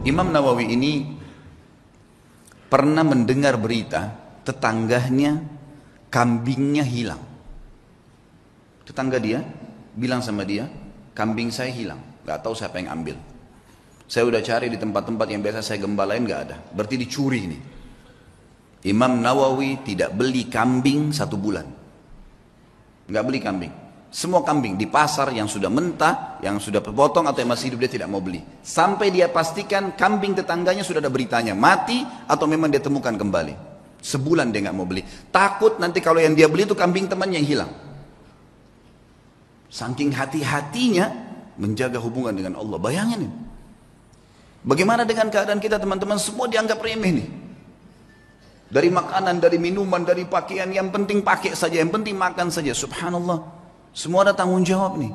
Imam Nawawi ini pernah mendengar berita tetangganya kambingnya hilang. Tetangga dia bilang sama dia, kambing saya hilang, gak tahu siapa yang ambil. Saya udah cari di tempat-tempat yang biasa saya gembalain, gak ada. Berarti dicuri ini. Imam Nawawi tidak beli kambing 1 bulan. Gak beli kambing. Semua kambing di pasar yang sudah mentah, yang sudah potong atau yang masih hidup dia tidak mau beli. Sampai dia pastikan kambing tetangganya sudah ada beritanya, mati atau memang dia temukan kembali. Sebulan dia gak mau beli. Takut nanti kalau yang dia beli itu kambing temannya yang hilang. Saking hati-hatinya menjaga hubungan dengan Allah. Bayangin ini. Bagaimana dengan keadaan kita teman-teman? Semua dianggap remeh nih. Dari makanan, dari minuman, dari pakaian. Yang penting pakai saja, yang penting makan saja. Subhanallah. Semua ada tanggung jawab nih.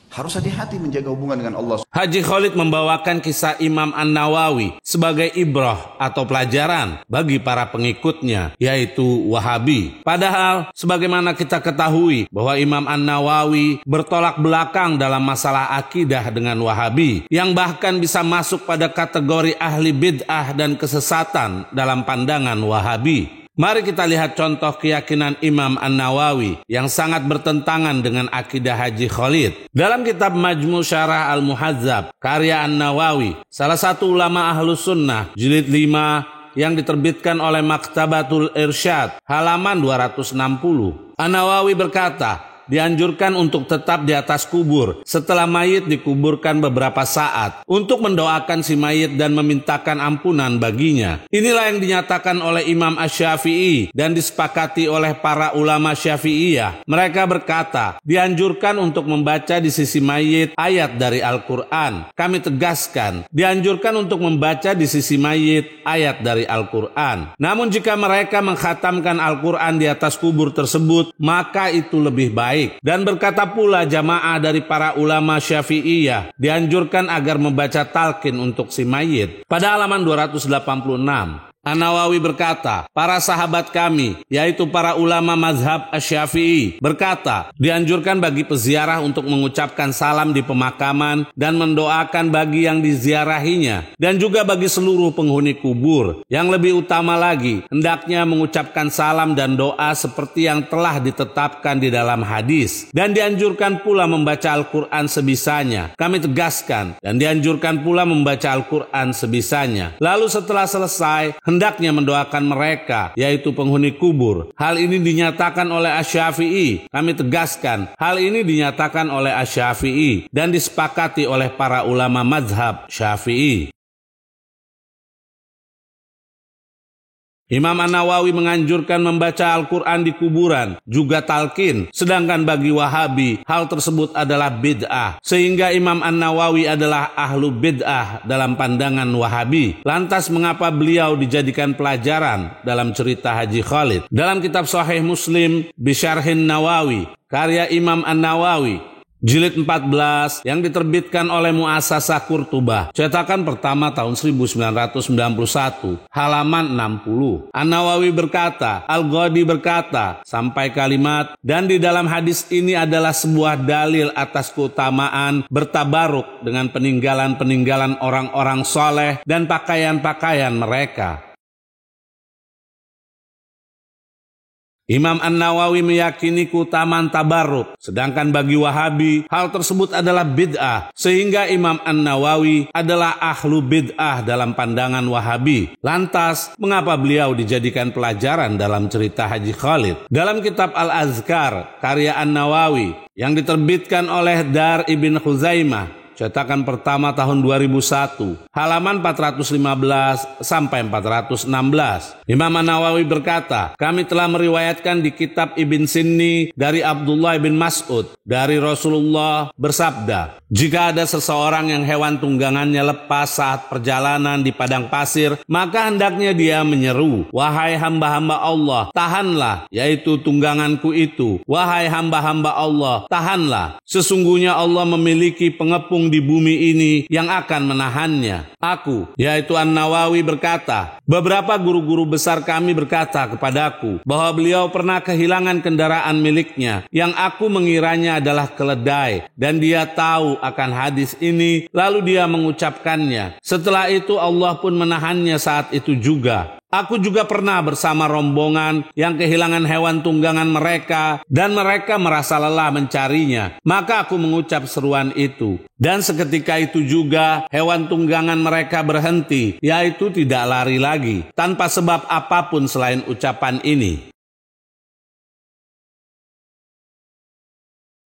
Harus hati-hati menjaga hubungan dengan Allah. Haji Khalid membawakan kisah Imam An-Nawawi sebagai ibrah atau pelajaran bagi para pengikutnya, yaitu Wahabi. Padahal sebagaimana kita ketahui bahwa Imam An-Nawawi bertolak belakang dalam masalah akidah dengan Wahabi, yang bahkan bisa masuk pada kategori ahli bid'ah dan kesesatan dalam pandangan Wahabi. Mari kita lihat contoh keyakinan Imam An-Nawawi yang sangat bertentangan dengan akidah Haji Khalid. Dalam kitab Majmu' Syarah Al-Muhadzab, karya An-Nawawi, salah satu ulama Ahlus Sunnah, jilid 5 yang diterbitkan oleh Maktabatul Irsyad, halaman 260. An-Nawawi berkata, dianjurkan untuk tetap di atas kubur setelah mayit dikuburkan beberapa saat untuk mendoakan si mayit dan memintakan ampunan baginya. Inilah yang dinyatakan oleh Imam Asy-Syafi'i dan disepakati oleh para ulama Syafi'iyah. Mereka berkata, dianjurkan untuk membaca di sisi mayit ayat dari Al-Quran. Kami tegaskan, dianjurkan untuk membaca di sisi mayit ayat dari Al-Quran. Namun jika mereka mengkhatamkan Al-Quran di atas kubur tersebut, maka itu lebih baik. Dan berkata pula jamaah dari para ulama Syafi'iyah, dianjurkan agar membaca talqin untuk si mayit. Pada halaman 286, An-Nawawi berkata, para sahabat kami, yaitu para ulama mazhab Asy-Syafi'i, berkata, dianjurkan bagi peziarah untuk mengucapkan salam di pemakaman dan mendoakan bagi yang diziarahinya, dan juga bagi seluruh penghuni kubur. Yang lebih utama lagi, hendaknya mengucapkan salam dan doa seperti yang telah ditetapkan di dalam hadis. Dan dianjurkan pula membaca Al-Quran sebisanya. Kami tegaskan, dan dianjurkan pula membaca Al-Quran sebisanya. Lalu setelah selesai, hendaknya mendoakan mereka, yaitu penghuni kubur. Hal ini dinyatakan oleh Asy-Syafi'i. Kami tegaskan, hal ini dinyatakan oleh Asy-Syafi'i dan disepakati oleh para ulama mazhab Syafi'i. Imam An-Nawawi menganjurkan membaca Al-Quran di kuburan, juga talqin. Sedangkan bagi Wahabi, hal tersebut adalah bid'ah. Sehingga Imam An-Nawawi adalah ahlu bid'ah dalam pandangan Wahabi. Lantas mengapa beliau dijadikan pelajaran dalam cerita Haji Khalid? Dalam kitab Sahih Muslim, Bisyarhin Nawawi, karya Imam An-Nawawi, jilid 14 yang diterbitkan oleh Mu'assasah Qurtubah, cetakan pertama tahun 1991, halaman 60. An-Nawawi berkata, Al-Ghadi berkata, sampai kalimat, dan di dalam hadis ini adalah sebuah dalil atas keutamaan bertabaruk dengan peninggalan-peninggalan orang-orang soleh dan pakaian-pakaian mereka. Imam An-Nawawi meyakini keutamaan tabarruk, sedangkan bagi Wahabi hal tersebut adalah bid'ah, sehingga Imam An-Nawawi adalah ahlu bid'ah dalam pandangan Wahabi. Lantas, mengapa beliau dijadikan pelajaran dalam cerita Haji Khalid? Dalam kitab Al-Azkar, karya An-Nawawi, yang diterbitkan oleh Dar Ibn Khuzaimah, cetakan pertama tahun 2001, halaman 415 sampai 416. Imam An-Nawawi berkata, kami telah meriwayatkan di kitab Ibn Sinni dari Abdullah bin Mas'ud dari Rasulullah bersabda, jika ada seseorang yang hewan tunggangannya lepas saat perjalanan di padang pasir, maka hendaknya dia menyeru, wahai hamba-hamba Allah, tahanlah, yaitu tungganganku itu. Wahai hamba-hamba Allah, tahanlah. Sesungguhnya Allah memiliki pengepung penghubung di bumi ini yang akan menahannya. Aku, yaitu An-Nawawi berkata, beberapa guru-guru besar kami berkata kepadaku bahwa beliau pernah kehilangan kendaraan miliknya yang aku mengiranya adalah keledai, dan dia tahu akan hadis ini lalu dia mengucapkannya. Setelah itu Allah pun menahannya saat itu juga. Aku juga pernah bersama rombongan yang kehilangan hewan tunggangan mereka dan mereka merasa lelah mencarinya. Maka aku mengucap seruan itu. Dan seketika itu juga hewan tunggangan mereka berhenti, yaitu tidak lari lagi, tanpa sebab apapun selain ucapan ini.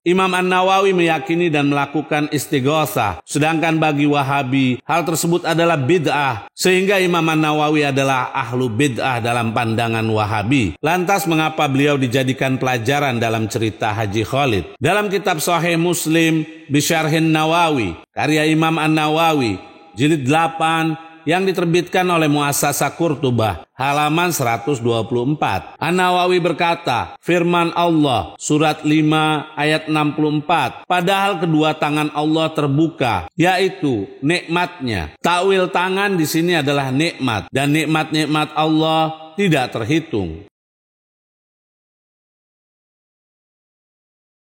Imam An-Nawawi meyakini dan melakukan istighosah, sedangkan bagi Wahabi hal tersebut adalah bid'ah, sehingga Imam An-Nawawi adalah ahlu bid'ah dalam pandangan Wahabi. Lantas mengapa beliau dijadikan pelajaran dalam cerita Haji Khalid? Dalam kitab Sahih Muslim Bisyarhin Nawawi, karya Imam An-Nawawi, jilid 8, yang diterbitkan oleh Muassasah Qurtubah, halaman 124. An-Nawawi berkata, firman Allah surat 5 ayat 64, padahal kedua tangan Allah terbuka, yaitu nikmatnya. Takwil tangan di sini adalah nikmat, dan nikmat-nikmat Allah tidak terhitung.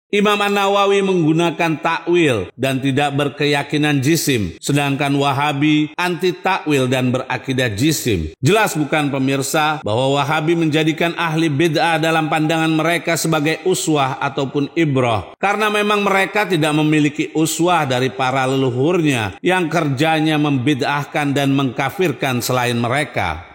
Imam An-Nawawi menggunakan takwil dan tidak berkeyakinan jisim, sedangkan Wahabi anti takwil dan berakidah jisim. Jelas bukan pemirsa bahwa Wahabi menjadikan ahli bid'ah dalam pandangan mereka sebagai uswah ataupun ibrah, karena memang mereka tidak memiliki uswah dari para leluhurnya yang kerjanya membid'ahkan dan mengkafirkan selain mereka.